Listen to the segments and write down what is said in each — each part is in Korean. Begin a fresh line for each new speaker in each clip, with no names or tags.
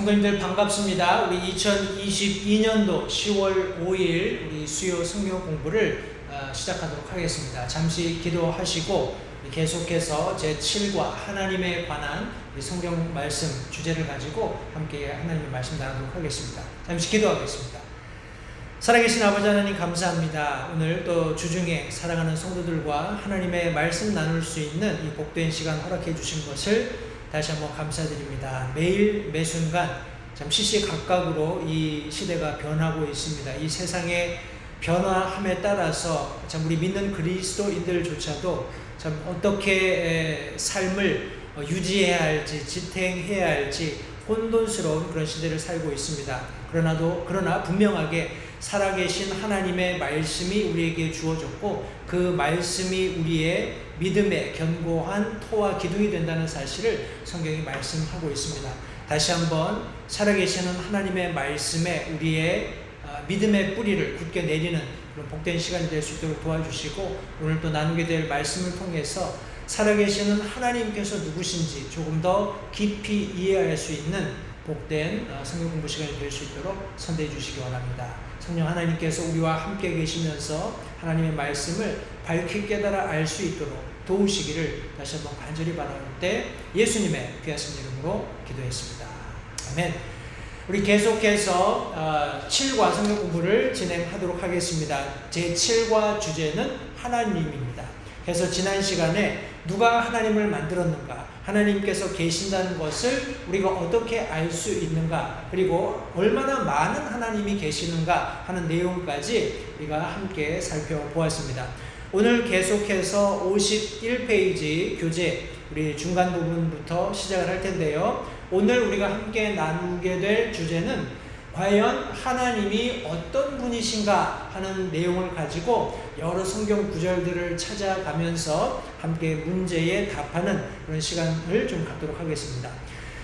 성도님들 반갑습니다. 우리 2022년도 10월 5일 우리 수요 성경 공부를 시작하도록 하겠습니다. 잠시 기도하시고 계속해서 제7과 하나님에 관한 성경 말씀 주제를 가지고 함께 하나님의 말씀 나누도록 하겠습니다. 잠시 기도하겠습니다. 살아계신 아버지 하나님 감사합니다. 오늘 또 주중에 사랑하는 성도들과 하나님의 말씀 나눌 수 있는 이 복된 시간 허락해 주신 것을 다시 한번 감사드립니다. 매일 매순간 참 시시각각으로 이 시대가 변하고 있습니다. 이 세상의 변화함에 따라서 참 우리 믿는 그리스도인들조차도 참 어떻게 삶을 유지해야 할지 지탱해야 할지 혼돈스러운 그런 시대를 살고 있습니다. 그러나 분명하게 살아계신 하나님의 말씀이 우리에게 주어졌고 그 말씀이 우리의 믿음의 견고한 토와 기둥이 된다는 사실을 성경이 말씀하고 있습니다. 다시 한번 살아계시는 하나님의 말씀에 우리의 믿음의 뿌리를 굳게 내리는 그런 복된 시간이 될 수 있도록 도와주시고 오늘 또 나누게 될 말씀을 통해서 살아계시는 하나님께서 누구신지 조금 더 깊이 이해할 수 있는 복된 성경 공부 시간이 될 수 있도록 선대해 주시기 원합니다. 성령 하나님께서 우리와 함께 계시면서 하나님의 말씀을 밝히 깨달아 알 수 있도록 도우시기를 다시 한번 간절히 바라는데 예수님의 귀하신 이름으로 기도했습니다. 아멘. 우리 계속해서 7과 성경 공부를 진행하도록 하겠습니다. 제7과 주제는 하나님입니다. 그래서 지난 시간에 누가 하나님을 만들었는가, 하나님께서 계신다는 것을 우리가 어떻게 알 수 있는가, 그리고 얼마나 많은 하나님이 계시는가 하는 내용까지 우리가 함께 살펴보았습니다. 오늘 계속해서 51페이지 교재 우리 중간 부분부터 시작을 할 텐데요. 오늘 우리가 함께 나누게 될 주제는 과연 하나님이 어떤 분이신가 하는 내용을 가지고 여러 성경 구절들을 찾아가면서 함께 문제에 답하는 그런 시간을 좀 갖도록 하겠습니다.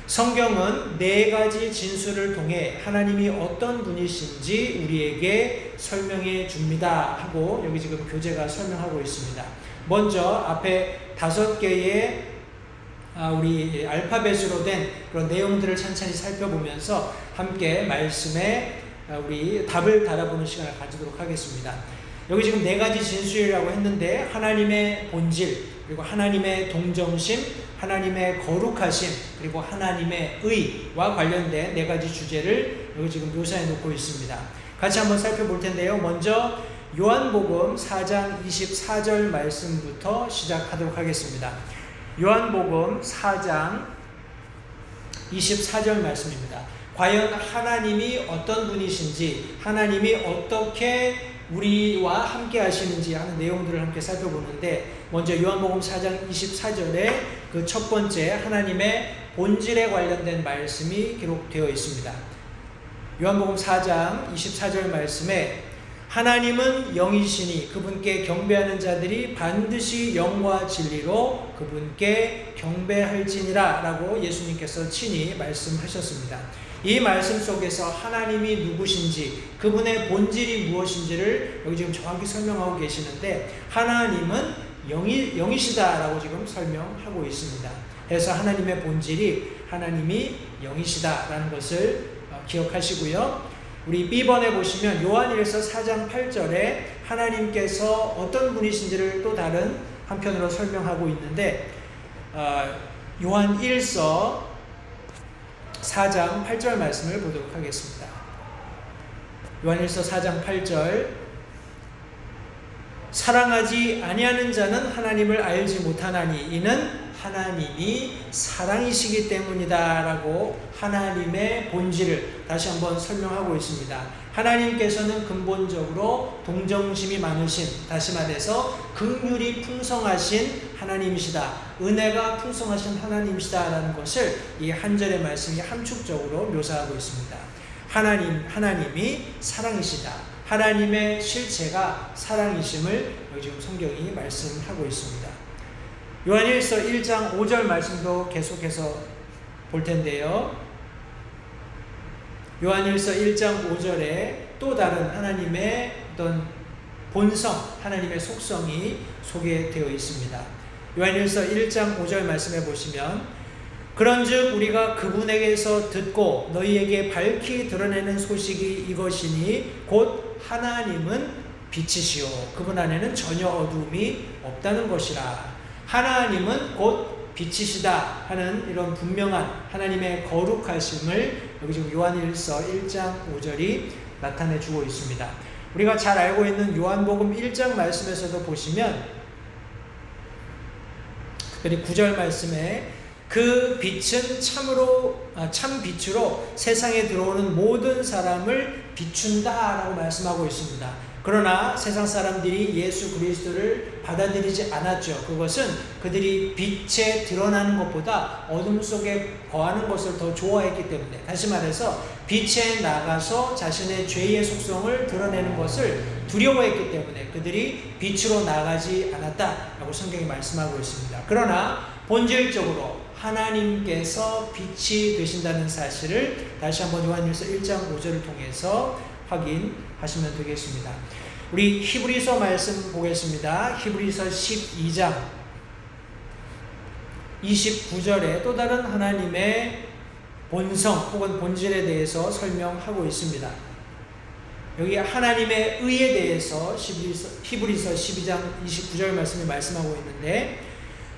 성경은 4가지 진술을 통해 하나님이 어떤 분이신지 우리에게 설명해 줍니다 하고 여기 지금 교재가 설명하고 있습니다. 먼저 앞에 5개의 우리 알파벳으로 된 그런 내용들을 찬찬히 살펴보면서 함께 말씀에 우리 답을 달아보는 시간을 가지도록 하겠습니다. 여기 지금 4가지 진술이라고 했는데 하나님의 본질, 그리고 하나님의 동정심, 하나님의 거룩하심, 그리고 하나님의 의와 관련된 4가지 주제를 여기 지금 묘사해 놓고 있습니다. 같이 한번 살펴볼 텐데요. 먼저 요한복음 4장 24절 말씀부터 시작하도록 하겠습니다. 요한복음 4장 24절 말씀입니다. 과연 하나님이 어떤 분이신지, 하나님이 어떻게 우리와 함께 하시는지 하는 내용들을 함께 살펴보는데, 먼저 요한복음 4장 24절에 그 첫 번째 하나님의 본질에 관련된 말씀이 기록되어 있습니다. 요한복음 4장 24절 말씀에 하나님은 영이시니 그분께 경배하는 자들이 반드시 영과 진리로 그분께 경배할지니라 라고 예수님께서 친히 말씀하셨습니다. 이 말씀 속에서 하나님이 누구신지, 그분의 본질이 무엇인지를 여기 지금 정확히 설명하고 계시는데 하나님은 영이시다라고 지금 설명하고 있습니다. 그래서 하나님의 본질이 하나님이 영이시다라는 것을 기억하시고요. 우리 B번에 보시면 요한일서 4장 8절에 하나님께서 어떤 분이신지를 또 다른 한편으로 설명하고 있는데 요한일서 4장 8절 말씀을 보도록 하겠습니다. 요한일서 4장 8절 사랑하지 아니하는 자는 하나님을 알지 못하나니 이는 하나님이 사랑이시기 때문이다 라고 하나님의 본질을 다시 한번 설명하고 있습니다. 하나님께서는 근본적으로 동정심이 많으신, 다시 말해서 긍휼이 풍성하신 하나님이시다, 은혜가 풍성하신 하나님이시다 라는 것을 이 한 절의 말씀이 함축적으로 묘사하고 있습니다. 하나님이 사랑이시다, 하나님의 실체가 사랑이심을 여기 지금 성경이 말씀하고 있습니다. 요한일서 1장 5절 말씀도 계속해서 볼 텐데요. 요한일서 1장 5절에 또 다른 하나님의 어떤 본성, 하나님의 속성이 소개되어 있습니다. 요한일서 1장 5절 말씀해 보시면 그런즉 우리가 그분에게서 듣고 너희에게 밝히 드러내는 소식이 이것이니 곧 하나님은 빛이시오 그분 안에는 전혀 어두움이 없다는 것이라. 하나님은 곧 빛이시다 하는 이런 분명한 하나님의 거룩하심을 여기 지금 요한일서 1장 5절이 나타내 주고 있습니다. 우리가 잘 알고 있는 요한복음 1장 말씀에서도 보시면 특별히 9절 말씀에 그 빛은 참 빛으로 세상에 들어오는 모든 사람을 비춘다라고 말씀하고 있습니다. 그러나 세상 사람들이 예수 그리스도를 받아들이지 않았죠. 그것은 그들이 빛에 드러나는 것보다 어둠 속에 거하는 것을 더 좋아했기 때문에, 다시 말해서 빛에 나가서 자신의 죄의 속성을 드러내는 것을 두려워했기 때문에 그들이 빛으로 나가지 않았다라고 성경이 말씀하고 있습니다. 그러나 본질적으로 하나님께서 빛이 되신다는 사실을 다시 한번 요한일서 1장 5절을 통해서 확인하시면 되겠습니다. 우리 히브리서 말씀 보겠습니다. 히브리서 12장 29절에 또 다른 하나님의 본성 혹은 본질에 대해서 설명하고 있습니다. 여기 하나님의 의에 대해서 히브리서 12장 29절 말씀이 말씀하고 있는데,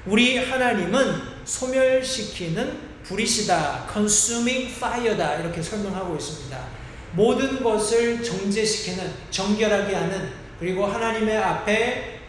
우리 하나님은 소멸시키는 불이시다, consuming fire다 이렇게 설명하고 있습니다. 모든 것을 정죄시키는, 정결하게 하는, 그리고 하나님의 앞에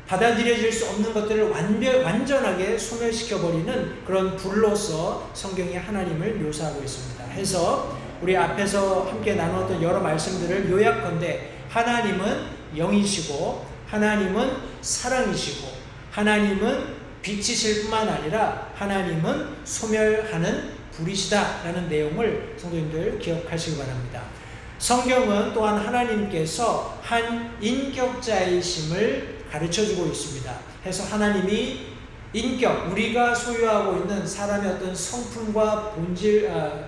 받아들여질 수 없는 것들을 완전하게 소멸시켜버리는 그런 불로서 성경이 하나님을 묘사하고 있습니다. 해서 우리 앞에서 함께 나눴던 여러 말씀들을 요약컨대 하나님은 영이시고 하나님은 사랑이시고 하나님은 빛이실 뿐만 아니라 하나님은 소멸하는 불이시다라는 내용을 성도님들 기억하시기 바랍니다. 성경은 또한 하나님께서 한 인격자이심을 가르쳐주고 있습니다. 해서 하나님이 인격, 우리가 소유하고 있는 사람의 어떤 성품과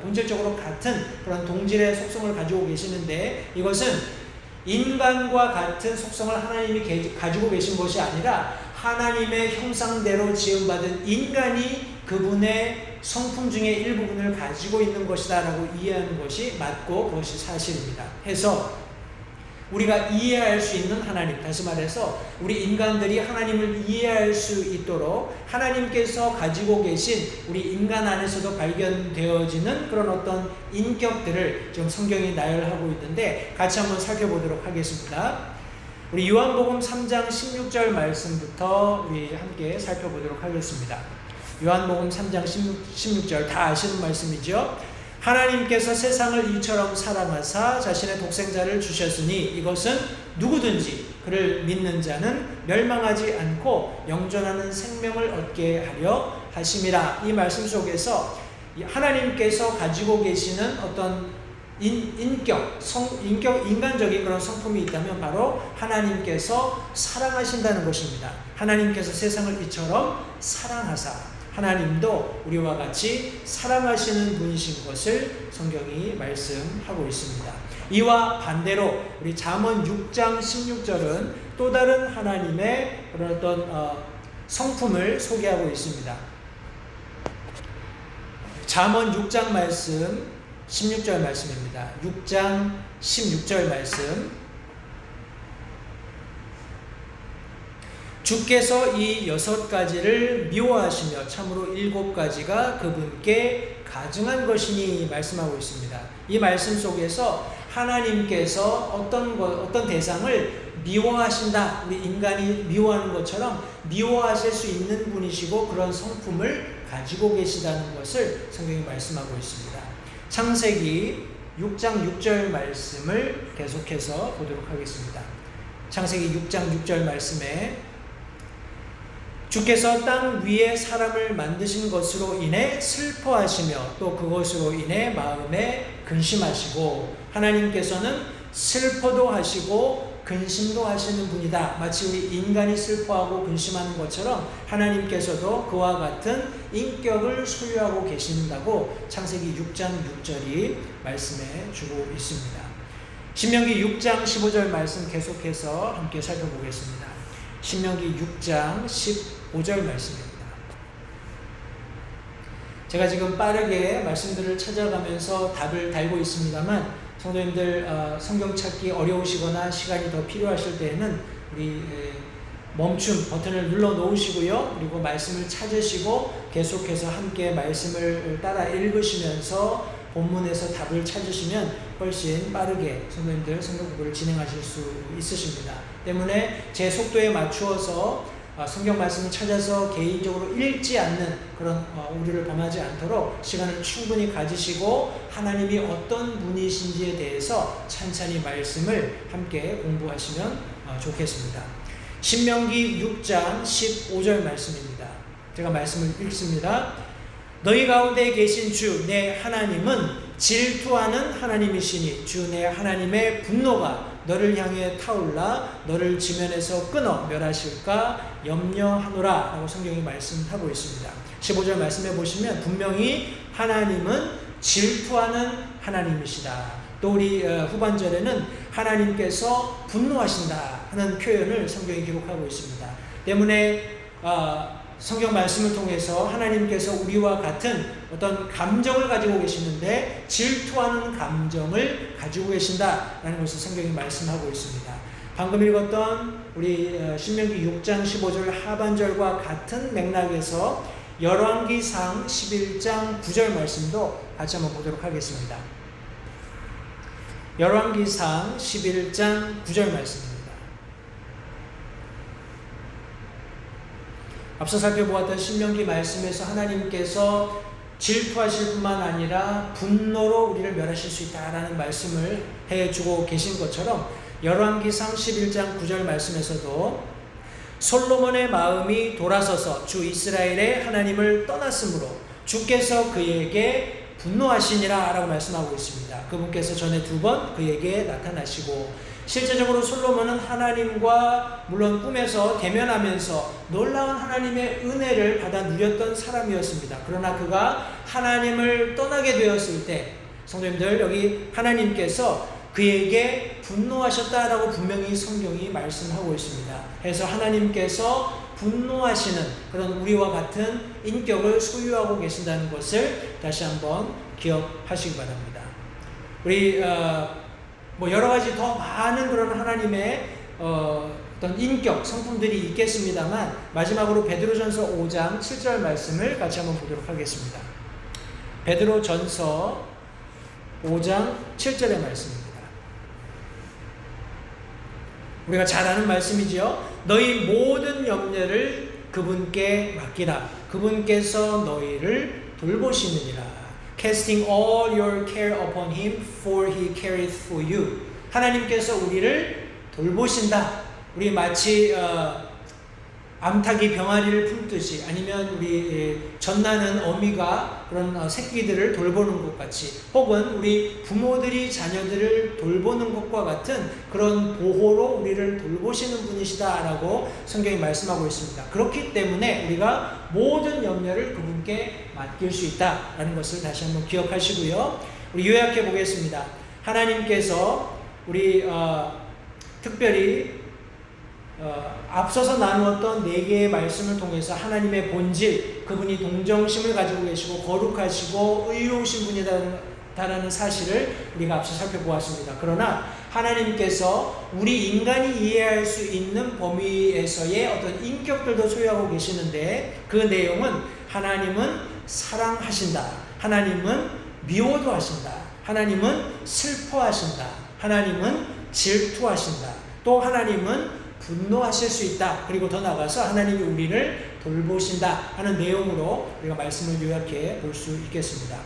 본질적으로 같은 그런 동질의 속성을 가지고 계시는데, 이것은 인간과 같은 속성을 하나님이 가지고 계신 것이 아니라 하나님의 형상대로 지음받은 인간이 그분의 성품 중에 일부분을 가지고 있는 것이다 라고 이해하는 것이 맞고 그것이 사실입니다. 해서 우리가 이해할 수 있는 하나님, 다시 말해서 우리 인간들이 하나님을 이해할 수 있도록 하나님께서 가지고 계신 우리 인간 안에서도 발견되어지는 그런 어떤 인격들을 지금 성경이 나열하고 있는데, 같이 한번 살펴보도록 하겠습니다. 우리 요한복음 3장 16절 말씀부터 우리 함께 살펴보도록 하겠습니다. 요한복음 3장 16절 다 아시는 말씀이죠. 하나님께서 세상을 이처럼 사랑하사 자신의 독생자를 주셨으니 이것은 누구든지 그를 믿는 자는 멸망하지 않고 영존하는 생명을 얻게 하려 하심이라. 이 말씀 속에서 하나님께서 가지고 계시는 어떤 인간적인 그런 성품이 있다면 바로 하나님께서 사랑하신다는 것입니다. 하나님께서 세상을 이처럼 사랑하사, 하나님도 우리와 같이 사랑하시는 분이신 것을 성경이 말씀하고 있습니다. 이와 반대로 우리 잠언 6장 16절은 또 다른 하나님의 그런 어떤 성품을 소개하고 있습니다. 잠언 6장 말씀 16절 말씀입니다. 6장 16절 말씀. 주께서 이 6가지를 미워하시며 참으로 7가지가 그분께 가증한 것이니 말씀하고 있습니다. 이 말씀 속에서 하나님께서 어떤 대상을 미워하신다, 우리 인간이 미워하는 것처럼 미워하실 수 있는 분이시고 그런 성품을 가지고 계시다는 것을 성경이 말씀하고 있습니다. 창세기 6장 6절 말씀을 계속해서 보도록 하겠습니다. 창세기 6장 6절 말씀에 주께서 땅 위에 사람을 만드신 것으로 인해 슬퍼하시며 또 그것으로 인해 마음에 근심하시고, 하나님께서는 슬퍼도 하시고 근심도 하시는 분이다. 마치 우리 인간이 슬퍼하고 근심하는 것처럼 하나님께서도 그와 같은 인격을 소유하고 계신다고 창세기 6장 6절이 말씀해 주고 있습니다. 신명기 6장 15절 말씀 계속해서 함께 살펴보겠습니다. 신명기 6장 15절 말씀입니다. 제가 지금 빠르게 말씀들을 찾아가면서 답을 달고 있습니다만 성도님들 성경 찾기 어려우시거나 시간이 더 필요하실 때에는 우리 멈춤 버튼을 눌러 놓으시고요. 그리고 말씀을 찾으시고 계속해서 함께 말씀을 따라 읽으시면서 본문에서 답을 찾으시면 훨씬 빠르게 성도님들 성경 공부를 진행하실 수 있으십니다. 때문에 제 속도에 맞추어서 성경 말씀을 찾아서 개인적으로 읽지 않는 그런 오류를 범하지 않도록 시간을 충분히 가지시고 하나님이 어떤 분이신지에 대해서 찬찬히 말씀을 함께 공부하시면 좋겠습니다. 신명기 6장 15절 말씀입니다. 제가 말씀을 읽습니다. 너희 가운데 계신 주 내 하나님은 질투하는 하나님이시니 주 내 하나님의 분노가 너를 향해 타올라 너를 지면에서 끊어 멸하실까 염려하노라 라고 성경이 말씀하고 있습니다. 15절 말씀해 보시면 분명히 하나님은 질투하는 하나님이시다. 또 우리 후반절에는 하나님께서 분노하신다 하는 표현을 성경이 기록하고 있습니다. 때문에 성경 말씀을 통해서 하나님께서 우리와 같은 어떤 감정을 가지고 계시는데 질투하는 감정을 가지고 계신다라는 것을 성경이 말씀하고 있습니다. 방금 읽었던 우리 신명기 6장 15절 하반절과 같은 맥락에서 열왕기상 11장 9절 말씀도 같이 한번 보도록 하겠습니다. 열왕기상 11장 9절 말씀입니다. 앞서 살펴보았던 신명기 말씀에서 하나님께서 질투하실 뿐만 아니라 분노로 우리를 멸하실 수 있다라는 말씀을 해주고 계신 것처럼 열왕기상 11장 9절 말씀에서도 솔로몬의 마음이 돌아서서 주 이스라엘의 하나님을 떠났으므로 주께서 그에게 분노하시니라 라고 말씀하고 있습니다. 그분께서 전에 2번 그에게 나타나시고 실제적으로 솔로몬은 하나님과 물론 꿈에서 대면하면서 놀라운 하나님의 은혜를 받아 누렸던 사람이었습니다. 그러나 그가 하나님을 떠나게 되었을 때 성도님들 여기 하나님께서 그에게 분노하셨다라고 분명히 성경이 말씀하고 있습니다. 그래서 하나님께서 분노하시는 그런 우리와 같은 인격을 소유하고 계신다는 것을 다시 한번 기억하시기 바랍니다. 우리 여러 가지 더 많은 그런 하나님의 어떤 인격, 성품들이 있겠습니다만 마지막으로 베드로전서 5장 7절 말씀을 같이 한번 보도록 하겠습니다. 베드로전서 5장 7절의 말씀입니다. 우리가 잘 아는 말씀이지요. 너희 모든 염려를 그분께 맡기라. 그분께서 너희를 돌보시느니라. Casting all your care upon him, for he careth for you. 하나님께서 우리를 돌보신다. 우리 마치 암탉이 병아리를 품듯이 아니면 우리 젖나는 어미가 그런 새끼들을 돌보는 것 같이 혹은 우리 부모들이 자녀들을 돌보는 것과 같은 그런 보호로 우리를 돌보시는 분이시다라고 성경이 말씀하고 있습니다. 그렇기 때문에 우리가 모든 염려를 그분께 맡길 수 있다라는 것을 다시 한번 기억하시고요. 우리 요약해 보겠습니다. 하나님께서 우리 특별히 앞서서 나누었던 4개의 말씀을 통해서 하나님의 본질, 그분이 동정심을 가지고 계시고 거룩하시고 의로우신 분이다라는 사실을 우리가 앞서 살펴보았습니다. 그러나 하나님께서 우리 인간이 이해할 수 있는 범위에서의 어떤 인격들도 소유하고 계시는데 그 내용은 하나님은 사랑하신다. 하나님은 미워도 하신다. 하나님은 슬퍼하신다. 하나님은 질투하신다. 또 하나님은 분노하실 수 있다. 그리고 더 나아가서 하나님이 우리를 돌보신다 하는 내용으로 우리가 말씀을 요약해 볼 수 있겠습니다.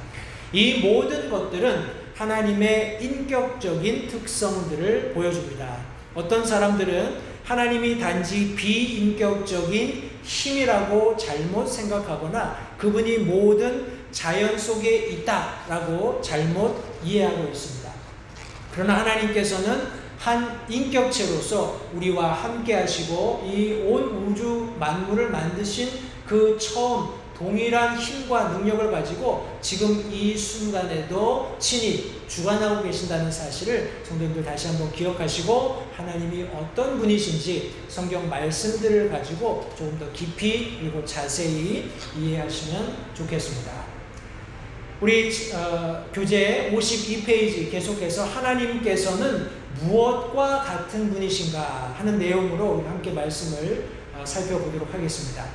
이 모든 것들은 하나님의 인격적인 특성들을 보여줍니다. 어떤 사람들은 하나님이 단지 비인격적인 힘이라고 잘못 생각하거나 그분이 모든 자연 속에 있다라고 잘못 이해하고 있습니다. 그러나 하나님께서는 한 인격체로서 우리와 함께 하시고 이 온 우주 만물을 만드신 그 처음 동일한 힘과 능력을 가지고 지금 이 순간에도 친히 주관하고 계신다는 사실을 성도님들 다시 한번 기억하시고 하나님이 어떤 분이신지 성경 말씀들을 가지고 조금 더 깊이 그리고 자세히 이해하시면 좋겠습니다. 우리 교재 52페이지 계속해서 하나님께서는 무엇과 같은 분이신가 하는 내용으로 우리 함께 말씀을 살펴보도록 하겠습니다.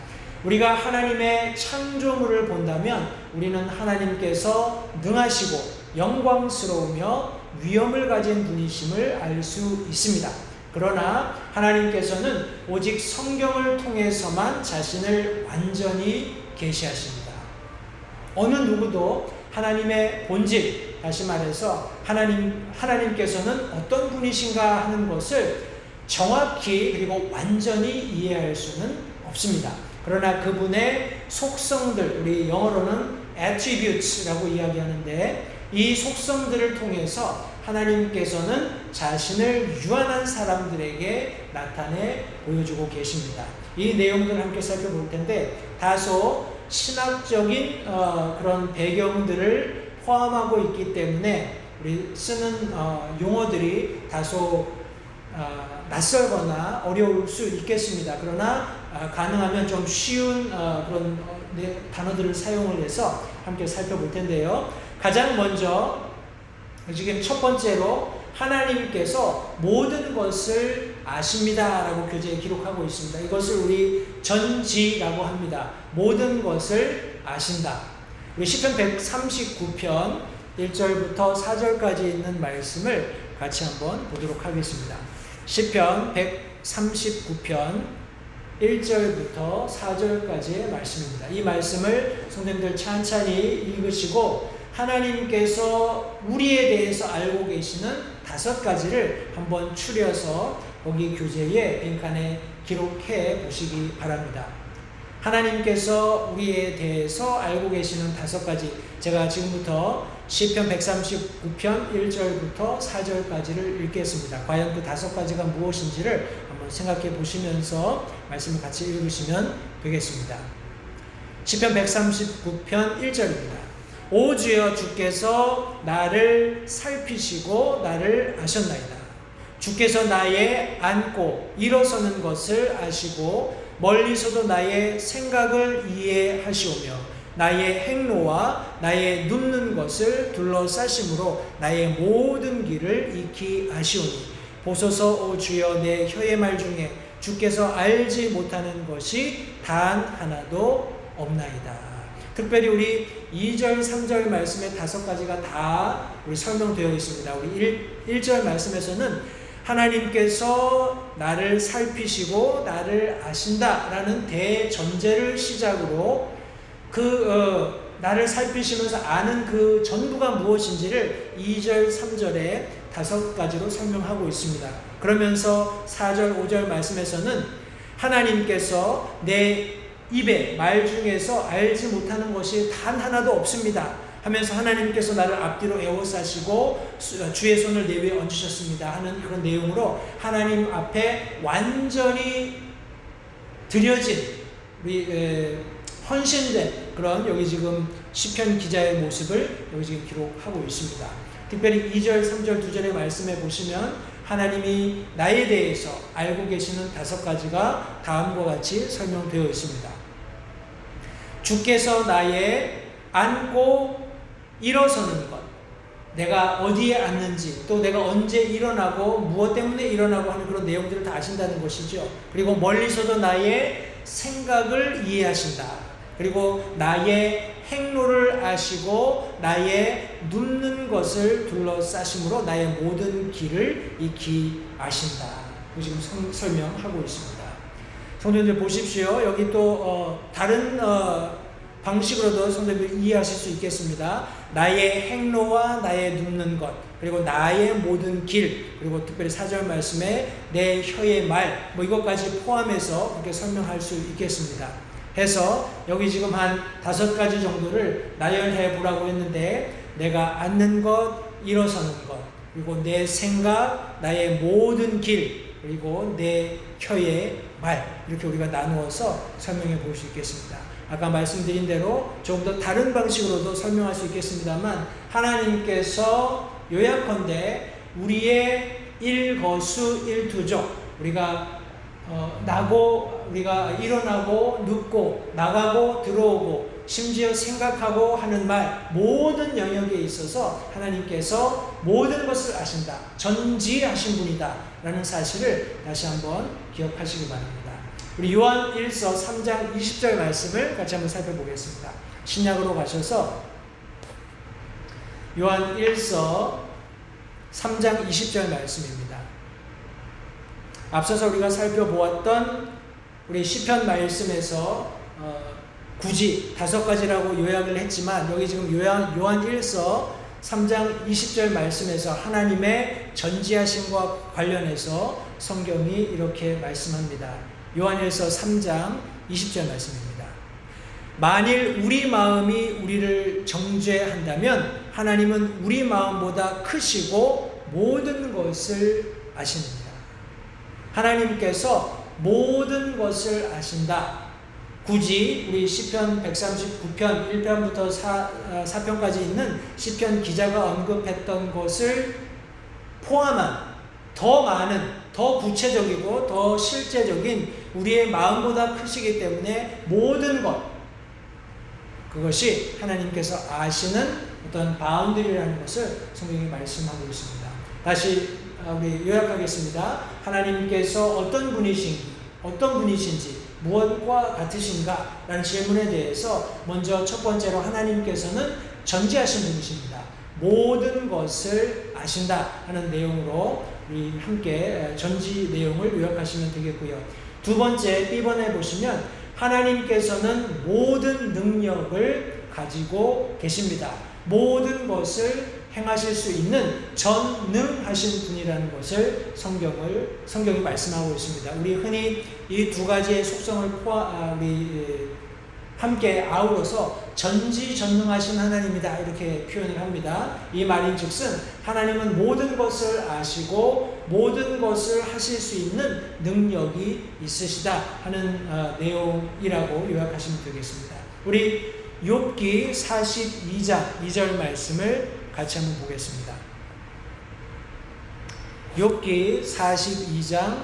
우리가 하나님의 창조물을 본다면 우리는 하나님께서 능하시고 영광스러우며 위엄을 가진 분이심을 알 수 있습니다. 그러나 하나님께서는 오직 성경을 통해서만 자신을 완전히 계시하십니다. 어느 누구도 하나님의 본질, 다시 말해서 하나님께서는 어떤 분이신가 하는 것을 정확히 그리고 완전히 이해할 수는 없습니다. 그러나 그분의 속성들, 우리 영어로는 attributes라고 이야기하는데 이 속성들을 통해서 하나님께서는 자신을 유한한 사람들에게 나타내 보여주고 계십니다. 이 내용들을 함께 살펴볼 텐데 다소 신학적인 그런 배경들을 포함하고 있기 때문에 우리 쓰는 용어들이 다소 낯설거나 어려울 수 있겠습니다. 그러나 가능하면 좀 쉬운 그런 단어들을 사용을 해서 함께 살펴볼 텐데요. 가장 먼저 지금 첫 번째로 하나님께서 모든 것을 아십니다 라고 교재에 기록하고 있습니다. 이것을 우리 전지라고 합니다. 모든 것을 아신다. 우리 시편 139편 1절부터 4절까지 있는 말씀을 같이 한번 보도록 하겠습니다. 시편 139편 1절부터 4절까지의 말씀입니다. 이 말씀을 성도님들 찬찬히 읽으시고 하나님께서 우리에 대해서 알고 계시는 5가지를 한번 추려서 거기 교재에 빈칸에 기록해 보시기 바랍니다. 하나님께서 우리에 대해서 알고 계시는 5가지, 제가 지금부터 시편 139편 1절부터 4절까지를 읽겠습니다. 과연 그 5가지가 무엇인지를 한번 생각해 보시면서 말씀을 같이 읽으시면 되겠습니다. 시편 139편 1절입니다. 오 주여, 주께서 나를 살피시고 나를 아셨나이다. 주께서 나의 앉고 일어서는 것을 아시고 멀리서도 나의 생각을 이해하시오며 나의 행로와 나의 눕는 것을 둘러싸심으로 나의 모든 길을 익히 아시오니 보소서 오 주여, 내 혀의 말 중에 주께서 알지 못하는 것이 단 하나도 없나이다. 특별히 우리 2절, 3절 말씀에 5가지가 다 우리 설명되어 있습니다. 우리 1절 말씀에서는 하나님께서 나를 살피시고 나를 아신다라는 대전제를 시작으로 나를 살피시면서 아는 그 전부가 무엇인지를 2절, 3절에 5가지로 설명하고 있습니다. 그러면서 4절, 5절 말씀에서는 하나님께서 내 입에 말 중에서 알지 못하는 것이 단 하나도 없습니다 하면서 하나님께서 나를 앞뒤로 에워싸시고 주의 손을 내 위에 얹으셨습니다 하는 그런 내용으로 하나님 앞에 완전히 드려진 우리 헌신된 그런 여기 지금 시편 기자의 모습을 여기 지금 기록하고 있습니다. 특별히 2절, 3절, 2절의 말씀에 보시면 하나님이 나에 대해서 알고 계시는 5가지가 다음과 같이 설명되어 있습니다. 주께서 나의 앉고 일어서는 것, 내가 어디에 앉는지, 또 내가 언제 일어나고 무엇 때문에 일어나고 하는 그런 내용들을 다 아신다는 것이죠. 그리고 멀리서도 나의 생각을 이해하신다. 그리고 나의 행로를 아시고 나의 눕는 것을 둘러싸심으로 나의 모든 길을 익히 아신다. 지금 설명하고 있습니다. 성도님들 보십시오. 여기 또 다른 방식으로도 성도님들 이해하실 수 있겠습니다. 나의 행로와 나의 눕는 것, 그리고 나의 모든 길, 그리고 특별히 4절 말씀에 내 혀의 말, 이것까지 포함해서 그렇게 설명할 수 있겠습니다. 해서 여기 지금 한 5가지 정도를 나열해 보라고 했는데, 내가 앉는 것, 일어서는 것, 그리고 내 생각, 나의 모든 길, 그리고 내 혀의 말, 이렇게 우리가 나누어서 설명해 볼 수 있겠습니다. 아까 말씀드린 대로 조금 더 다른 방식으로도 설명할 수 있겠습니다만, 하나님께서 요약컨대 우리의 일거수일투족, 우리가 나고 우리가 일어나고 눕고 나가고 들어오고 심지어 생각하고 하는 말 모든 영역에 있어서 하나님께서 모든 것을 아신다. 전지하신 분이다. 라는 사실을 다시 한번 기억하시기 바랍니다. 우리 요한 1서 3장 20절 말씀을 같이 한번 살펴보겠습니다. 신약으로 가셔서 요한 1서 3장 20절 말씀입니다. 앞서서 우리가 살펴보았던 우리 시편 말씀에서 굳이 5가지라고 요약을 했지만 여기 지금 요한 1서 3장 20절 말씀에서 하나님의 전지하심과 관련해서 성경이 이렇게 말씀합니다. 요한 1서 3장 20절 말씀입니다. 만일 우리 마음이 우리를 정죄한다면 하나님은 우리 마음보다 크시고 모든 것을 아십니다. 하나님께서 모든 것을 아신다. 굳이 우리 시편 139편 1편부터 4편까지 있는 시편 기자가 언급했던 것을 포함한 더 많은, 더 구체적이고 더 실제적인 우리의 마음보다 크시기 때문에 모든 것, 그것이 하나님께서 아시는 어떤 바운드리라는 것을 성경이 말씀하고 있습니다. 다시 우리 요약하겠습니다. 하나님께서 어떤 분이신지 무엇과 같으신가? 라는 질문에 대해서 먼저 첫 번째로 하나님께서는 전지하신 분이십니다. 모든 것을 아신다 하는 내용으로 우리 함께 전지 내용을 요약하시면 되겠고요. 두 번째 B번에 보시면 하나님께서는 모든 능력을 가지고 계십니다. 모든 것을 행하실 수 있는 전능하신 분이라는 것을 성경이 말씀하고 있습니다. 우리 흔히 이 두 가지의 속성을 함께 아우러서 전지전능하신 하나님이다 이렇게 표현을 합니다. 이 말인즉슨 하나님은 모든 것을 아시고 모든 것을 하실 수 있는 능력이 있으시다 하는 내용이라고 요약하시면 되겠습니다. 우리 욥기 42장 2절 말씀을 같이 한번 보겠습니다. 욥기 42장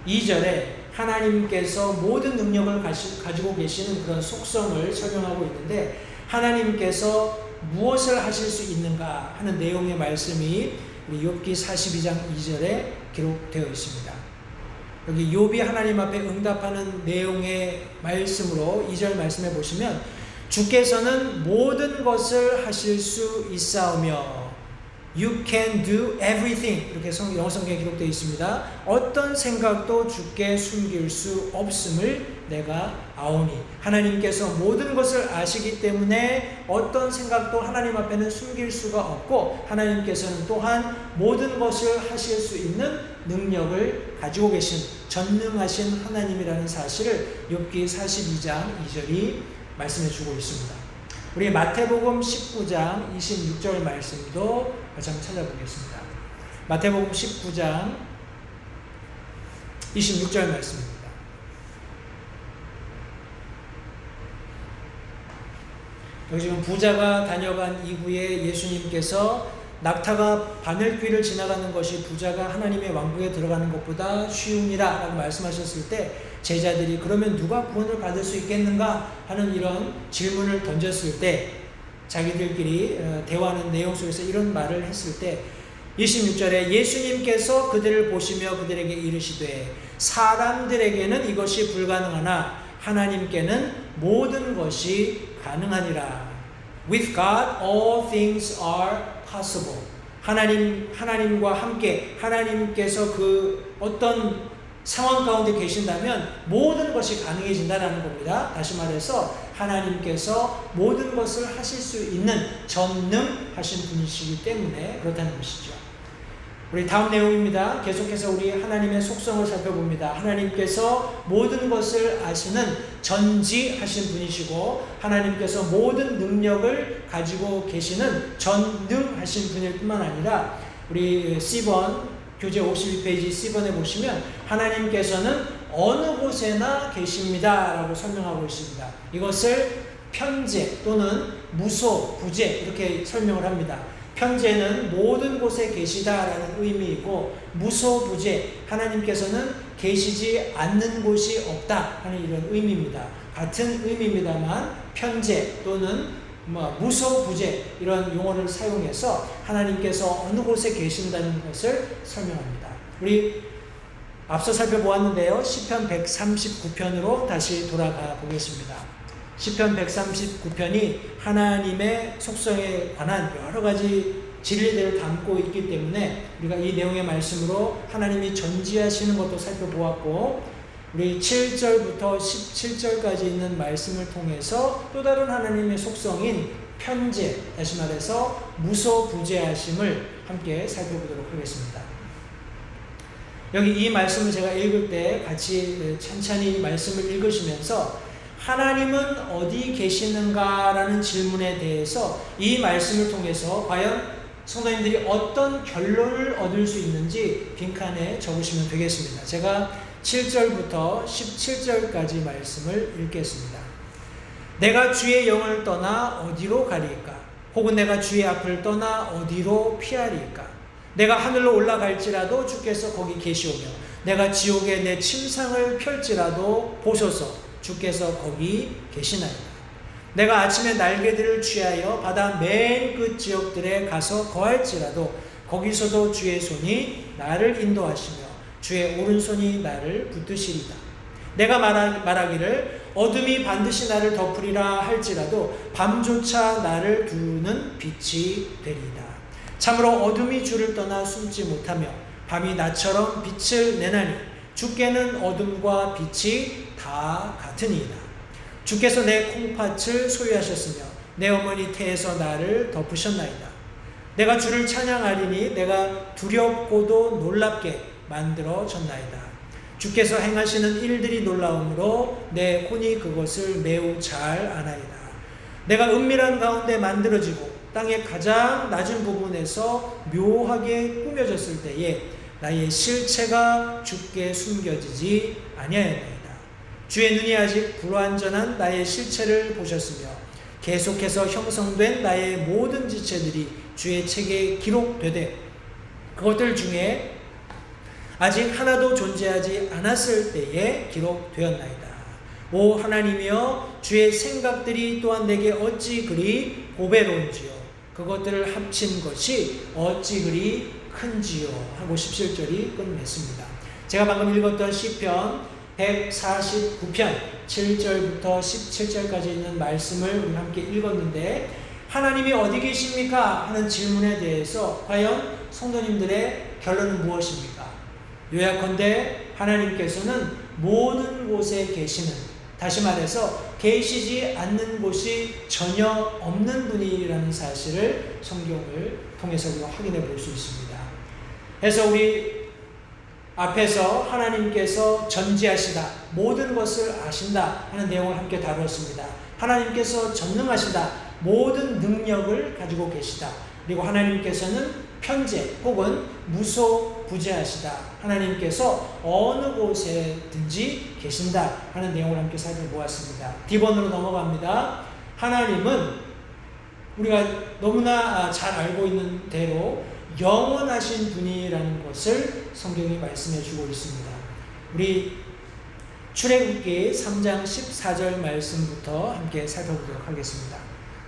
2절에 하나님께서 모든 능력을 가지고 계시는 그런 속성을 설명하고 있는데 하나님께서 무엇을 하실 수 있는가 하는 내용의 말씀이 우리 욥기 42장 2절에 기록되어 있습니다. 여기 욥이 하나님 앞에 응답하는 내용의 말씀으로 2절 말씀해 보시면 주께서는 모든 것을 하실 수 있사오며 You can do everything 이렇게 영어 성경에 기록되어 있습니다. 어떤 생각도 주께 숨길 수 없음을 내가 아오니 하나님께서 모든 것을 아시기 때문에 어떤 생각도 하나님 앞에는 숨길 수가 없고 하나님께서는 또한 모든 것을 하실 수 있는 능력을 가지고 계신 전능하신 하나님이라는 사실을 욥기 42장 2절이 말씀해 주고 있습니다. 우리 마태복음 19장 26절 말씀도 같이 한번 찾아보겠습니다. 마태복음 19장 26절 말씀입니다. 여기 지금 부자가 다녀간 이후에 예수님께서 낙타가 바늘귀를 지나가는 것이 부자가 하나님의 왕국에 들어가는 것보다 쉬우니라 라고 말씀하셨을 때 제자들이 그러면 누가 구원을 받을 수 있겠는가 하는 이런 질문을 던졌을 때 자기들끼리 대화하는 내용 속에서 이런 말을 했을 때 26절에 예수님께서 그들을 보시며 그들에게 이르시되 사람들에게는 이것이 불가능하나 하나님께는 모든 것이 가능하니라. With God all things are possible. 하나님과 함께 하나님께서 그 어떤 상황 가운데 계신다면 모든 것이 가능해진다는 겁니다. 다시 말해서 하나님께서 모든 것을 하실 수 있는 전능하신 분이시기 때문에 그렇다는 것이죠. 우리 다음 내용입니다. 계속해서 우리 하나님의 속성을 살펴봅니다. 하나님께서 모든 것을 아시는 전지하신 분이시고 하나님께서 모든 능력을 가지고 계시는 전능하신 분일 뿐만 아니라 우리 C번 교재 52페이지 C번에 보시면 하나님께서는 어느 곳에나 계십니다 라고 설명하고 있습니다. 이것을 편재 또는 무소, 부재 이렇게 설명을 합니다. 편재는 모든 곳에 계시다라는 의미이고, 무소부재, 하나님께서는 계시지 않는 곳이 없다 하는 이런 의미입니다. 같은 의미입니다만 편재 또는 무소부재 이런 용어를 사용해서 하나님께서 어느 곳에 계신다는 것을 설명합니다. 우리 앞서 살펴보았는데요. 시편 139편으로 다시 돌아가 보겠습니다. 시편 139편이 하나님의 속성에 관한 여러 가지 진리들을 담고 있기 때문에 우리가 이 내용의 말씀으로 하나님이 전지하시는 것도 살펴보았고, 우리 7절부터 17절까지 있는 말씀을 통해서 또 다른 하나님의 속성인 편재, 다시 말해서 무소부재하심을 함께 살펴보도록 하겠습니다. 여기 이 말씀을 제가 읽을 때 같이 천천히 말씀을 읽으시면서 하나님은 어디 계시는가라는 질문에 대해서 이 말씀을 통해서 과연 성도님들이 어떤 결론을 얻을 수 있는지 빈칸에 적으시면 되겠습니다. 제가 7절부터 17절까지 말씀을 읽겠습니다. 내가 주의 영을 떠나 어디로 가리까? 혹은 내가 주의 앞을 떠나 어디로 피하리까? 내가 하늘로 올라갈지라도 주께서 거기 계시오며, 내가 지옥에 내 침상을 펼지라도 보소서 주께서 거기 계시나이다. 내가 아침에 날개들을 취하여 바다 맨 끝 지역들에 가서 거할지라도 거기서도 주의 손이 나를 인도하시며 주의 오른손이 나를 붙드시리다. 내가 말하기를 어둠이 반드시 나를 덮으리라 할지라도 밤조차 나를 두는 빛이 되리이다. 참으로 어둠이 주를 떠나 숨지 못하며 밤이 나처럼 빛을 내나니 주께는 어둠과 빛이 다 같으니이다. 주께서 내 콩팥을 소유하셨으며 내 어머니 태에서 나를 덮으셨나이다. 내가 주를 찬양하리니 내가 두렵고도 놀랍게 만들어졌나이다. 주께서 행하시는 일들이 놀라우므로 내 혼이 그것을 매우 잘 아나이다. 내가 은밀한 가운데 만들어지고 땅의 가장 낮은 부분에서 묘하게 꾸며졌을 때에 나의 실체가 주께 숨겨지지 아니하였나이다. 주의 눈이 아직 불완전한 나의 실체를 보셨으며 계속해서 형성된 나의 모든 지체들이 주의 책에 기록되되 그것들 중에 아직 하나도 존재하지 않았을 때에 기록되었나이다. 오 하나님이여, 주의 생각들이 또한 내게 어찌 그리 보배로운지요, 그것들을 합친 것이 어찌 그리 큰지요 하고 17절이 끝맺습니다. 제가 방금 읽었던 시편 149편 7절부터 17절까지 있는 말씀을 우리 함께 읽었는데, 하나님이 어디 계십니까? 하는 질문에 대해서 과연 성도님들의 결론은 무엇입니까? 요약컨대 하나님께서는 모든 곳에 계시는, 다시 말해서 계시지 않는 곳이 전혀 없는 분이라는 사실을 성경을 통해서 우리가 확인해 볼 수 있습니다. 그래서 우리 앞에서 하나님께서 전지하시다, 모든 것을 아신다 하는 내용을 함께 다루었습니다. 하나님께서 전능하시다, 모든 능력을 가지고 계시다. 그리고 하나님께서는 편재 혹은 무소부재하시다, 하나님께서 어느 곳에든지 계신다 하는 내용을 함께 살펴보았습니다. D번으로 넘어갑니다. 하나님은 우리가 너무나 잘 알고 있는 대로 영원하신 분이라는 것을 성경이 말씀해 주고 있습니다. 우리 출애굽기 3장 14절 말씀부터 함께 살펴보도록 하겠습니다.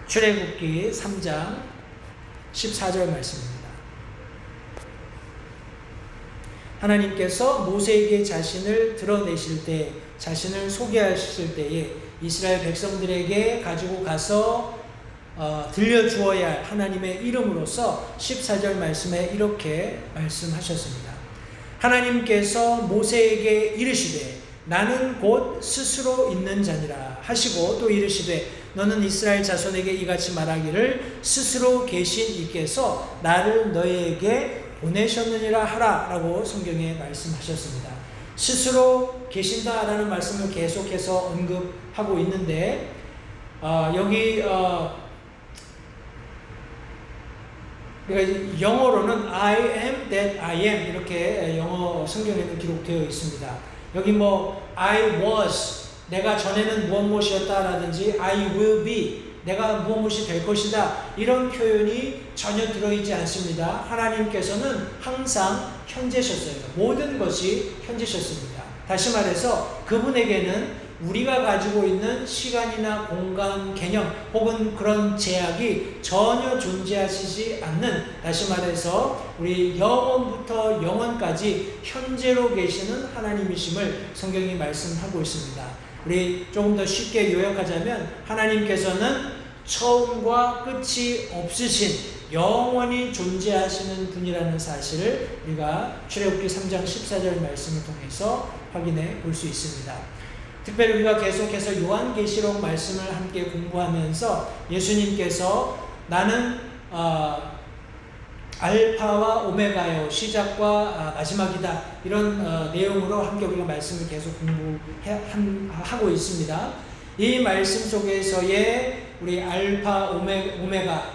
출애굽기 3장 14절 말씀입니다. 하나님께서 모세에게 자신을 드러내실 때, 자신을 소개하실 때에 이스라엘 백성들에게 가지고 가서 들려주어야 할 하나님의 이름으로서 14절 말씀에 이렇게 말씀하셨습니다. 하나님께서 모세에게 이르시되 나는 곧 스스로 있는 자니라 하시고, 또 이르시되 너는 이스라엘 자손에게 이같이 말하기를 스스로 계신 이께서 나를 너희에게 보내셨느니라 하라 라고 성경에 말씀하셨습니다. 스스로 계신다라는 말씀을 계속해서 언급하고 있는데, 여기 그러니까 영어로는 I am that I am 이렇게 영어 성경에는 기록되어 있습니다. 여기 I was, 내가 전에는 무엇이었다라든지 I will be, 내가 무엇이 될 것이다 이런 표현이 전혀 들어있지 않습니다. 하나님께서는 항상 현재셨어요. 모든 것이 현재셨습니다. 다시 말해서 그분에게는 우리가 가지고 있는 시간이나 공간, 개념 혹은 그런 제약이 전혀 존재하시지 않는, 다시 말해서 우리 영원부터 영원까지 현재로 계시는 하나님이심을 성경이 말씀하고 있습니다. 우리 조금 더 쉽게 요약하자면 하나님께서는 처음과 끝이 없으신 영원히 존재하시는 분이라는 사실을 우리가 출애굽기 3장 14절 말씀을 통해서 확인해 볼 수 있습니다. 특별히 우리가 계속해서 요한계시록 말씀을 함께 공부하면서 예수님께서 나는 알파와 오메가요, 시작과 마지막이다 이런 내용으로 함께 우리가 말씀을 계속 공부하고 있습니다. 이 말씀 속에서의 우리 알파, 오메가,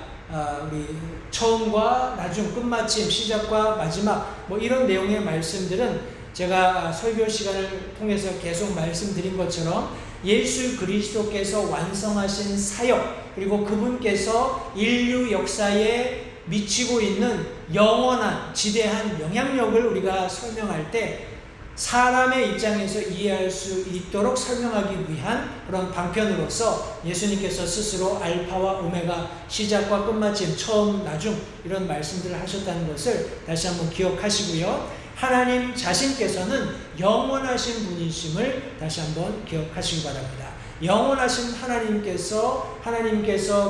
우리 처음과 나중, 끝마침, 시작과 마지막 이런 내용의 말씀들은 제가 설교 시간을 통해서 계속 말씀드린 것처럼 예수 그리스도께서 완성하신 사역, 그리고 그분께서 인류 역사에 미치고 있는 영원한 지대한 영향력을 우리가 설명할 때 사람의 입장에서 이해할 수 있도록 설명하기 위한 그런 방편으로서 예수님께서 스스로 알파와 오메가, 시작과 끝마침, 처음, 나중 이런 말씀들을 하셨다는 것을 다시 한번 기억하시고요. 하나님 자신께서는 영원하신 분이심을 다시 한번 기억하시기 바랍니다. 영원하신 하나님께서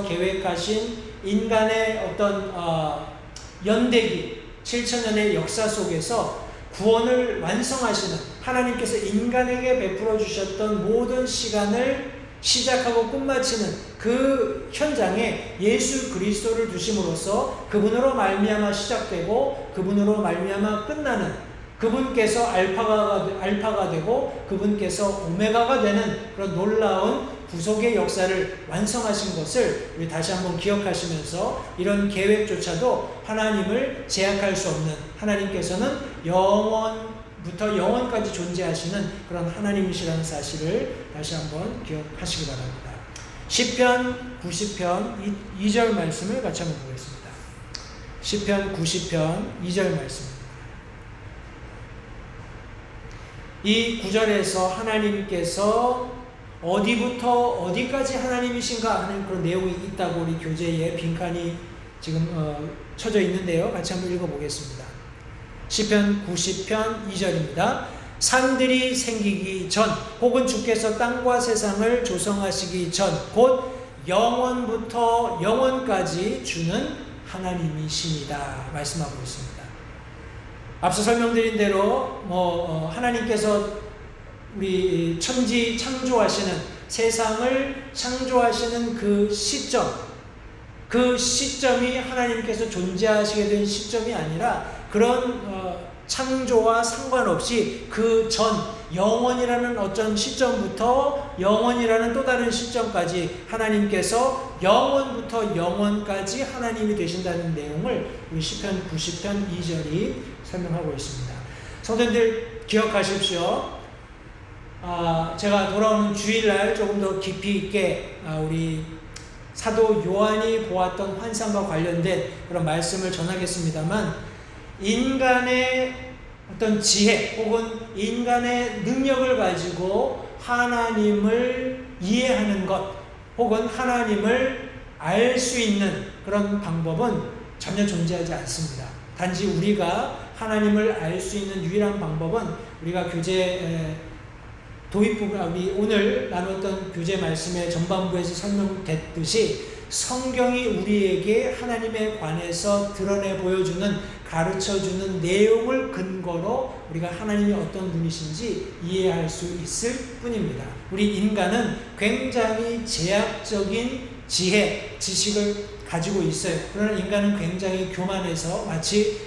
계획하신 인간의 어떤 연대기 7,000년의 역사 속에서 구원을 완성하시는 하나님께서 인간에게 베풀어 주셨던 모든 시간을 시작하고 끝마치는 그 현장에 예수 그리스도를 두심으로써 그분으로 말미암아 시작되고 그분으로 말미암아 끝나는, 그분께서 알파가 되고 그분께서 오메가가 되는 그런 놀라운 구속의 역사를 완성하신 것을 우리 다시 한번 기억하시면서 이런 계획조차도 하나님을 제약할 수 없는, 하나님께서는 영원부터 영원까지 존재하시는 그런 하나님이시라는 사실을 다시 한번 기억하시기 바랍니다. 시편 90편 2절 말씀을 같이 한번 보겠습니다. 시편 90편 2절 말씀입니다. 이 구절에서 하나님께서 어디부터 어디까지 하나님이신가 하는 그런 내용이 있다고 우리 교재에 빈칸이 지금 쳐져 있는데요. 같이 한번 읽어보겠습니다. 시편 90편 2절입니다. 산들이 생기기 전 혹은 주께서 땅과 세상을 조성하시기 전 곧 영원부터 영원까지 주는 하나님이십니다 말씀하고 있습니다. 앞서 설명드린 대로 하나님께서 우리 천지 창조하시는, 세상을 창조하시는 그 시점이 하나님께서 존재하시게 된 시점이 아니라 그런 창조와 상관없이 그 전 영원이라는 어떤 시점부터 영원이라는 또 다른 시점까지 하나님께서 영원부터 영원까지 하나님이 되신다는 내용을 우리 시편 90편 2절이 설명하고 있습니다. 성도님들 기억하십시오. 제가 돌아오는 주일날 조금 더 깊이 있게 우리 사도 요한이 보았던 환상과 관련된 그런 말씀을 전하겠습니다만, 인간의 어떤 지혜 혹은 인간의 능력을 가지고 하나님을 이해하는 것 혹은 하나님을 알 수 있는 그런 방법은 전혀 존재하지 않습니다. 단지 우리가 하나님을 알 수 있는 유일한 방법은 우리가 교재 도입부분, 우리 오늘 나눴던 교재 말씀의 전반부에서 설명됐듯이 성경이 우리에게 하나님에 관해서 드러내 보여주는, 가르쳐주는 내용을 근거로 우리가 하나님이 어떤 분이신지 이해할 수 있을 뿐입니다. 우리 인간은 굉장히 제약적인 지혜, 지식을 가지고 있어요. 그러나 인간은 굉장히 교만해서 마치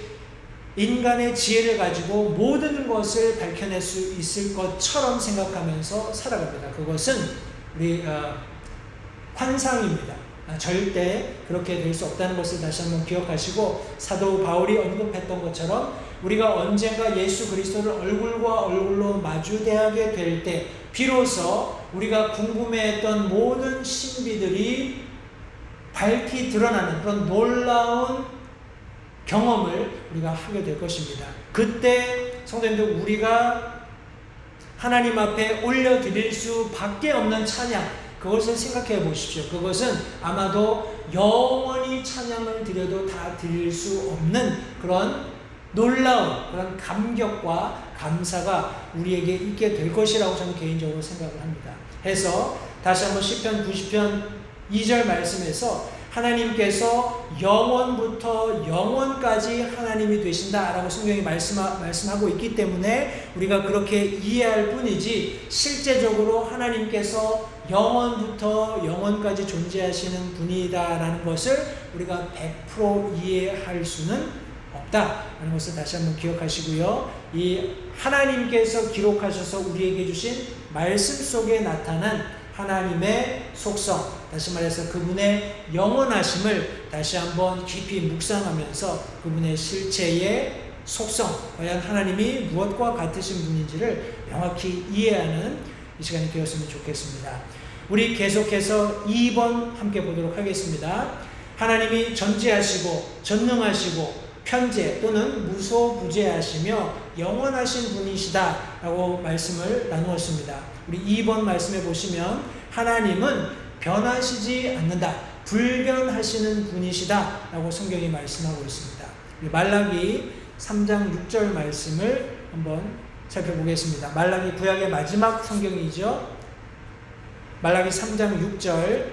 인간의 지혜를 가지고 모든 것을 밝혀낼 수 있을 것처럼 생각하면서 살아갑니다. 그것은 우리 환상입니다. 절대 그렇게 될 수 없다는 것을 다시 한번 기억하시고, 사도 바울이 언급했던 것처럼 우리가 언젠가 예수 그리스도를 얼굴과 얼굴로 마주대하게 될 때 비로소 우리가 궁금해했던 모든 신비들이 밝히 드러나는 그런 놀라운 경험을 우리가 하게 될 것입니다. 그때 성도님들, 우리가 하나님 앞에 올려드릴 수밖에 없는 찬양, 그것을 생각해 보십시오. 그것은 아마도 영원히 찬양을 드려도 다 드릴 수 없는 그런 놀라운 그런 감격과 감사가 우리에게 있게 될 것이라고 저는 개인적으로 생각을 합니다. 해서 다시 한번 시편 90편 2절 말씀에서 하나님께서 영원부터 영원까지 하나님이 되신다라고 성경이 말씀하고 있기 때문에 우리가 그렇게 이해할 뿐이지, 실제적으로 하나님께서 영원부터 영원까지 존재하시는 분이다라는 것을 우리가 100% 이해할 수는 없다라는 것을 다시 한번 기억하시고요. 이 하나님께서 기록하셔서 우리에게 주신 말씀 속에 나타난 하나님의 속성, 다시 말해서 그분의 영원하심을 다시 한번 깊이 묵상하면서 그분의 실체의 속성, 과연 하나님이 무엇과 같으신 분인지를 명확히 이해하는 이 시간이 되었으면 좋겠습니다. 우리 계속해서 2번 함께 보도록 하겠습니다. 하나님이 전지하시고 전능하시고 편재 또는 무소부재하시며 영원하신 분이시다라고 말씀을 나누었습니다. 우리 2번 말씀에 보시면 하나님은 변하시지 않는다, 불변하시는 분이시다라고 성경이 말씀하고 있습니다. 말라기 3장 6절 말씀을 한번 살펴보겠습니다. 말라기 구약의 마지막 성경이죠. 말라기 3장 6절,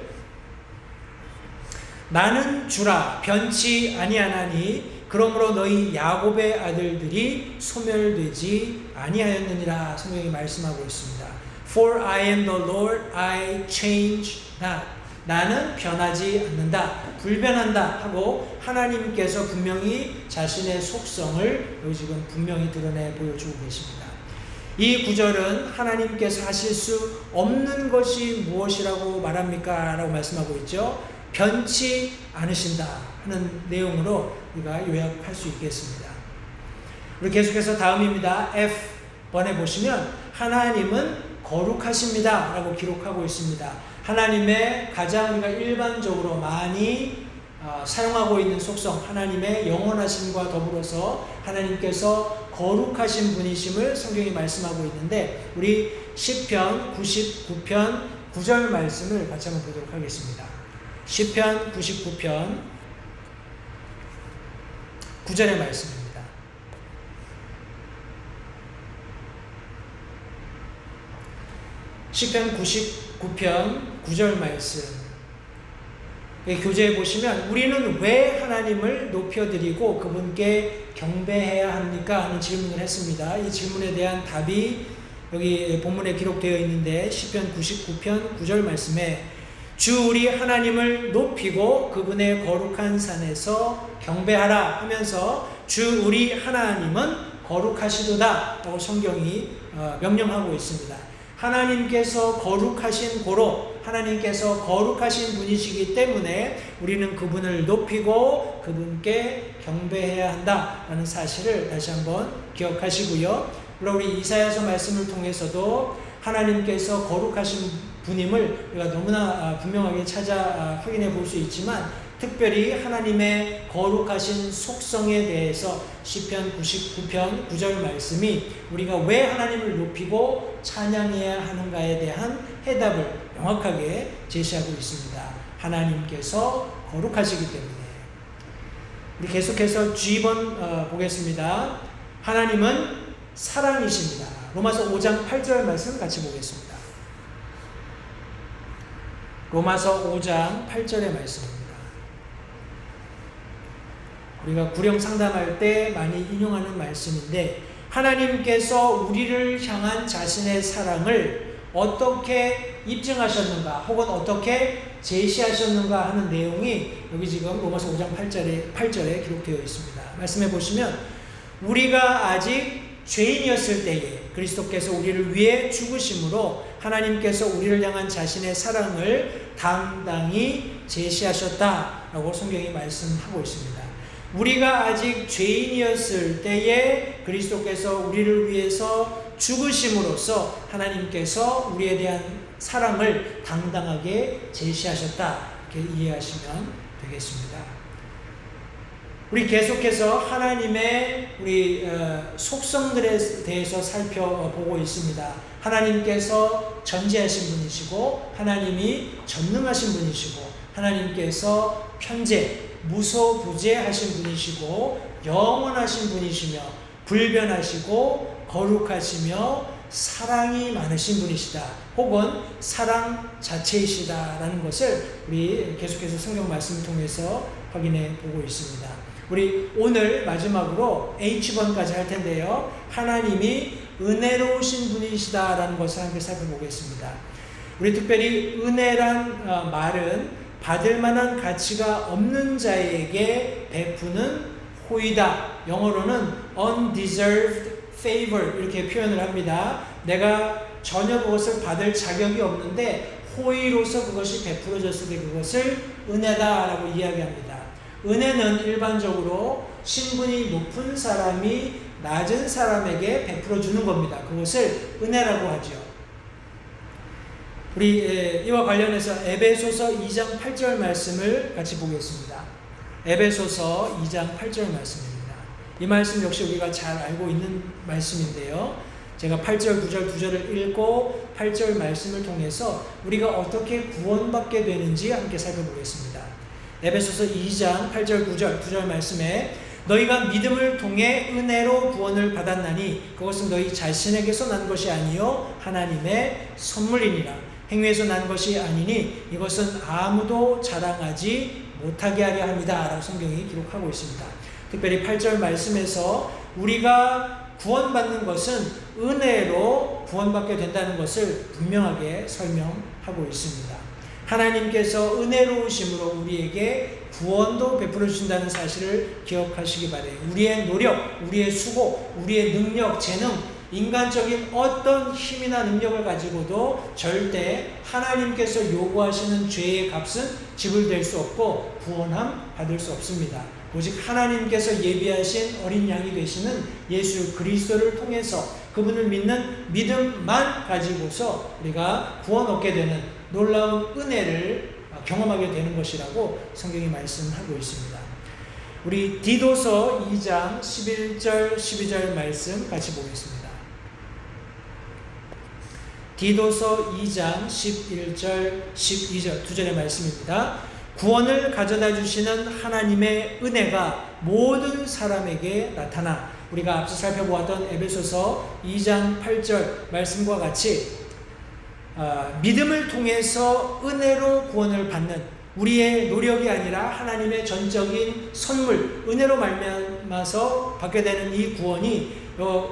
나는 주라 변치 아니하나니 그러므로 너희 야곱의 아들들이 소멸되지 아니하였느니라 성경이 말씀하고 있습니다. For I am the Lord, I change not. 나는 변하지 않는다, 불변한다 하고 하나님께서 분명히 자신의 속성을 여기 지금 분명히 드러내 보여주고 계십니다. 이 구절은 하나님께서 하실 수 없는 것이 무엇이라고 말합니까? 라고 말씀하고 있죠. 변치 않으신다 하는 내용으로 우리가 요약할 수 있겠습니다. 우리 계속해서 다음입니다. F번에 보시면 하나님은 거룩하십니다 라고 기록하고 있습니다. 하나님의 가장 우리가 일반적으로 많이 사용하고 있는 속성, 하나님의 영원하심과 더불어서 하나님께서 거룩하신 분이심을 성경이 말씀하고 있는데, 우리 시편 99편 9절 말씀을 같이 한번 보도록 하겠습니다. 시편 99편 9절의 말씀입니다. 시편 99편 9절 말씀, 교재에 보시면 우리는 왜 하나님을 높여드리고 그분께 경배해야 합니까? 하는 질문을 했습니다. 이 질문에 대한 답이 여기 본문에 기록되어 있는데, 시편 99편 9절 말씀에 주 우리 하나님을 높이고 그분의 거룩한 산에서 경배하라 하면서 주 우리 하나님은 거룩하시도다 라고 성경이 명령하고 있습니다. 하나님께서 거룩하신 고로, 하나님께서 거룩하신 분이시기 때문에 우리는 그분을 높이고 그분께 경배해야 한다라는 사실을 다시 한번 기억하시고요. 물론 우리 이사야서 말씀을 통해서도 하나님께서 거룩하신 분임을 우리가 너무나 분명하게 찾아 확인해 볼 수 있지만, 특별히 하나님의 거룩하신 속성에 대해서 시편 99편 9절 말씀이 우리가 왜 하나님을 높이고 찬양해야 하는가에 대한 해답을 명확하게 제시하고 있습니다. 하나님께서 거룩하시기 때문에. 우리 계속해서 G번 보겠습니다. 하나님은 사랑이십니다. 로마서 5장 8절 말씀 같이 보겠습니다. 로마서 5장 8절의 말씀입니다. 우리가 구령 상담할 때 많이 인용하는 말씀인데, 하나님께서 우리를 향한 자신의 사랑을 어떻게 입증하셨는가 혹은 어떻게 제시하셨는가 하는 내용이 여기 지금 로마서 5장 8절에 기록되어 있습니다. 말씀해 보시면 우리가 아직 죄인이었을 때에 그리스도께서 우리를 위해 죽으심으로 하나님께서 우리를 향한 자신의 사랑을 당당히 제시하셨다라고 성경이 말씀하고 있습니다. 우리가 아직 죄인이었을 때에 그리스도께서 우리를 위해서 죽으심으로써 하나님께서 우리에 대한 사랑을 당당하게 제시하셨다, 이렇게 이해하시면 되겠습니다. 우리 계속해서 하나님의 우리 속성들에 대해서 살펴보고 있습니다. 하나님께서 전지하신 분이시고 하나님이 전능하신 분이시고 하나님께서 편재, 무소부재하신 분이시고 영원하신 분이시며 불변하시고 거룩하시며 사랑이 많으신 분이시다. 혹은 사랑 자체이시다라는 것을 우리 계속해서 성경 말씀을 통해서 확인해 보고 있습니다. 우리 오늘 마지막으로 H번까지 할 텐데요. 하나님이 은혜로우신 분이시다라는 것을 함께 살펴보겠습니다. 우리 특별히 은혜란 말은 받을 만한 가치가 없는 자에게 베푸는 호의다. 영어로는 undeserved favor 이렇게 표현을 합니다. 내가 전혀 그것을 받을 자격이 없는데 호의로서 그것이 베풀어졌을 때 그것을 은혜다라고 이야기합니다. 은혜는 일반적으로 신분이 높은 사람이 낮은 사람에게 베풀어 주는 겁니다. 그것을 은혜라고 하죠. 우리 이와 관련해서 에베소서 2장 8절 말씀을 같이 보겠습니다. 에베소서 2장 8절 말씀입니다. 이 말씀 역시 우리가 잘 알고 있는 말씀인데요. 제가 8절, 9절, 9절을 읽고 8절 말씀을 통해서 우리가 어떻게 구원받게 되는지 함께 살펴보겠습니다. 에베소서 2장 8절, 9절 말씀에 너희가 믿음을 통해 은혜로 구원을 받았나니 그것은 너희 자신에게서 난 것이 아니요 하나님의 선물이니라. 행위에서 난 것이 아니니 이것은 아무도 자랑하지 못하게 하려 합니다. 라고 성경이 기록하고 있습니다. 특별히 8절 말씀에서 우리가 구원받는 것은 은혜로 구원받게 된다는 것을 분명하게 설명하고 있습니다. 하나님께서 은혜로우심으로 우리에게 구원도 베풀어 주신다는 사실을 기억하시기 바라요. 우리의 노력, 우리의 수고, 우리의 능력, 재능, 인간적인 어떤 힘이나 능력을 가지고도 절대 하나님께서 요구하시는 죄의 값은 지불될 수 없고 구원함 받을 수 없습니다. 오직 하나님께서 예비하신 어린 양이 되시는 예수 그리스도를 통해서 그분을 믿는 믿음만 가지고서 우리가 구원 얻게 되는 놀라운 은혜를 경험하게 되는 것이라고 성경이 말씀하고 있습니다. 우리 디도서 2장 11절 12절 말씀 같이 보겠습니다. 디도서 2장 11절 12절 두 절의 말씀입니다. 구원을 가져다 주시는 하나님의 은혜가 모든 사람에게 나타나 우리가 앞서 살펴보았던 에베소서 2장 8절 말씀과 같이 믿음을 통해서 은혜로 구원을 받는 우리의 노력이 아니라 하나님의 전적인 선물, 은혜로 말미암아서 받게 되는 이 구원이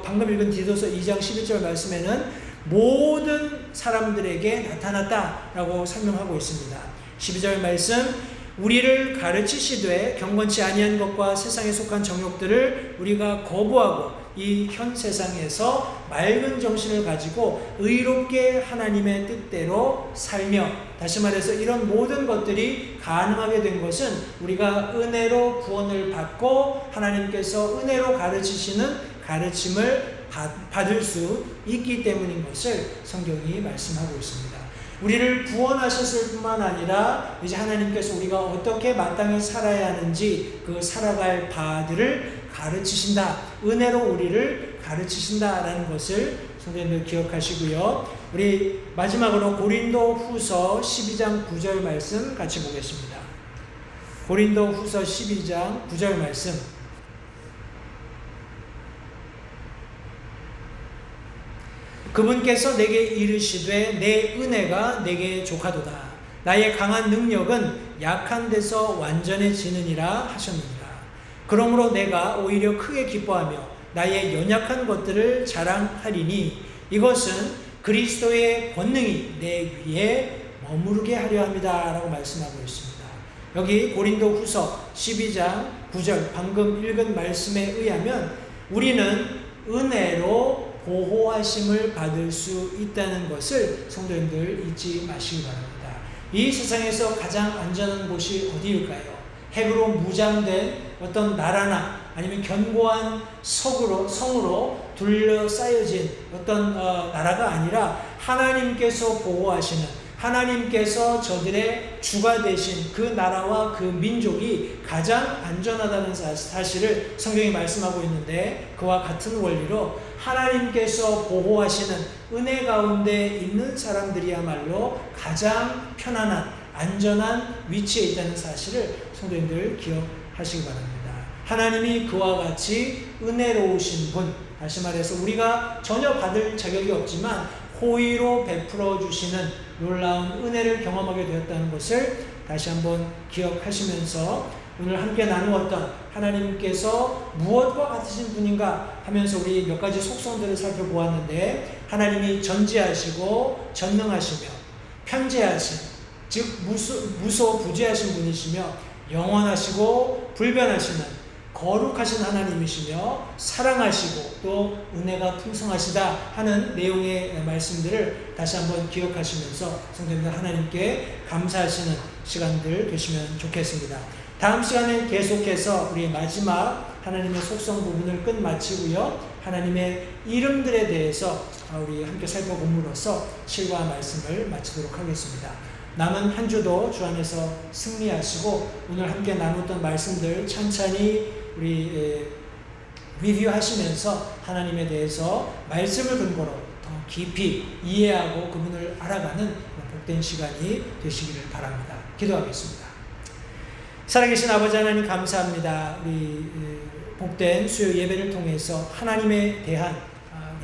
방금 읽은 디도서 2장 11절 말씀에는 모든 사람들에게 나타났다라고 설명하고 있습니다. 12절 말씀 우리를 가르치시되 경건치 아니한 것과 세상에 속한 정욕들을 우리가 거부하고 이 현 세상에서 맑은 정신을 가지고 의롭게 하나님의 뜻대로 살며 다시 말해서 이런 모든 것들이 가능하게 된 것은 우리가 은혜로 구원을 받고 하나님께서 은혜로 가르치시는 가르침을 받을 수 있기 때문인 것을 성경이 말씀하고 있습니다. 우리를 구원하셨을 뿐만 아니라 이제 하나님께서 우리가 어떻게 마땅히 살아야 하는지 그 살아갈 바들을 가르치신다. 은혜로 우리를 가르치신다라는 것을 성도님들 기억하시고요. 우리 마지막으로 고린도 후서 12장 9절 말씀 같이 보겠습니다. 고린도 후서 12장 9절 말씀 그분께서 내게 이르시되 내 은혜가 내게 족하도다. 나의 강한 능력은 약한 데서 완전해지느니라 하셨느니라. 그러므로 내가 오히려 크게 기뻐하며 나의 연약한 것들을 자랑하리니 이것은 그리스도의 권능이 내 위에 머무르게 하려 합니다. 라고 말씀하고 있습니다. 여기 고린도 후서 12장 9절 방금 읽은 말씀에 의하면 우리는 은혜로 보호하심을 받을 수 있다는 것을 성도님들 잊지 마시기 바랍니다. 이 세상에서 가장 안전한 곳이 어디일까요? 핵으로 무장된 어떤 나라나 아니면 견고한 성으로 둘러싸여진 어떤 나라가 아니라 하나님께서 보호하시는 하나님께서 저들의 주가 되신 그 나라와 그 민족이 가장 안전하다는 사실을 성경이 말씀하고 있는데, 그와 같은 원리로 하나님께서 보호하시는 은혜 가운데 있는 사람들이야말로 가장 편안한 안전한 위치에 있다는 사실을 성도님들 기억하시기 바랍니다. 하나님이 그와 같이 은혜로우신 분, 다시 말해서 우리가 전혀 받을 자격이 없지만 호의로 베풀어 주시는 놀라운 은혜를 경험하게 되었다는 것을 다시 한번 기억하시면서 오늘 함께 나누었던 하나님께서 무엇과 같으신 분인가 하면서 우리 몇 가지 속성들을 살펴보았는데, 하나님이 전지하시고 전능하시며 편재하신, 즉 무소부재하신 분이시며 영원하시고 불변하시는 거룩하신 하나님이시며 사랑하시고 또 은혜가 풍성하시다 하는 내용의 말씀들을 다시 한번 기억하시면서 성도님들 하나님께 감사하시는 시간들 되시면 좋겠습니다. 다음 시간에 계속해서 우리 마지막 하나님의 속성 부분을 끝마치고요, 하나님의 이름들에 대해서 우리 함께 살펴봄으로써 실과 말씀을 마치도록 하겠습니다. 남은 한 주도 주 안에서 승리하시고 오늘 함께 나눴던 말씀들 찬찬히 우리 리뷰하시면서 하나님에 대해서 말씀을 근거로 더 깊이 이해하고 그분을 알아가는 복된 시간이 되시기를 바랍니다. 기도하겠습니다. 살아계신 아버지 하나님 감사합니다. 우리 복된 수요 예배를 통해서 하나님에 대한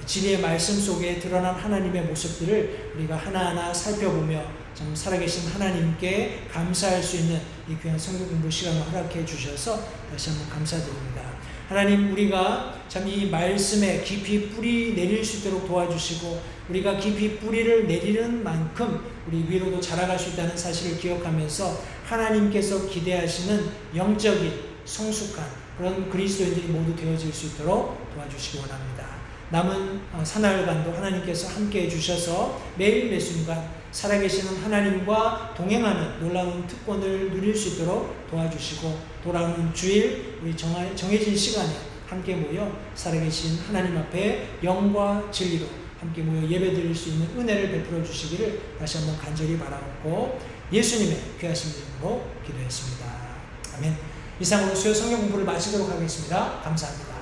진리의 말씀 속에 드러난 하나님의 모습들을 우리가 하나하나 살펴보며 참 살아계신 하나님께 감사할 수 있는 이 귀한 성경 공부 시간을 허락해 주셔서 다시 한번 감사드립니다. 하나님, 우리가 참 이 말씀에 깊이 뿌리 내릴 수 있도록 도와주시고 우리가 깊이 뿌리를 내리는 만큼 우리 위로도 자라갈 수 있다는 사실을 기억하면서 하나님께서 기대하시는 영적인 성숙한 그런 그리스도인들이 모두 되어질 수 있도록 도와주시기 원합니다. 남은 사나흘간도 하나님께서 함께해 주셔서 매일 매 순간 살아계시는 하나님과 동행하는 놀라운 특권을 누릴 수 있도록 도와주시고, 돌아오는 주일 우리 정해진 시간에 함께 모여 살아계신 하나님 앞에 영과 진리로 함께 모여 예배드릴 수 있는 은혜를 베풀어 주시기를 다시 한번 간절히 바라옵고 예수님의 귀하신 이름으로 기도했습니다. 아멘. 이상으로 수요 성경 공부를 마치도록 하겠습니다. 감사합니다.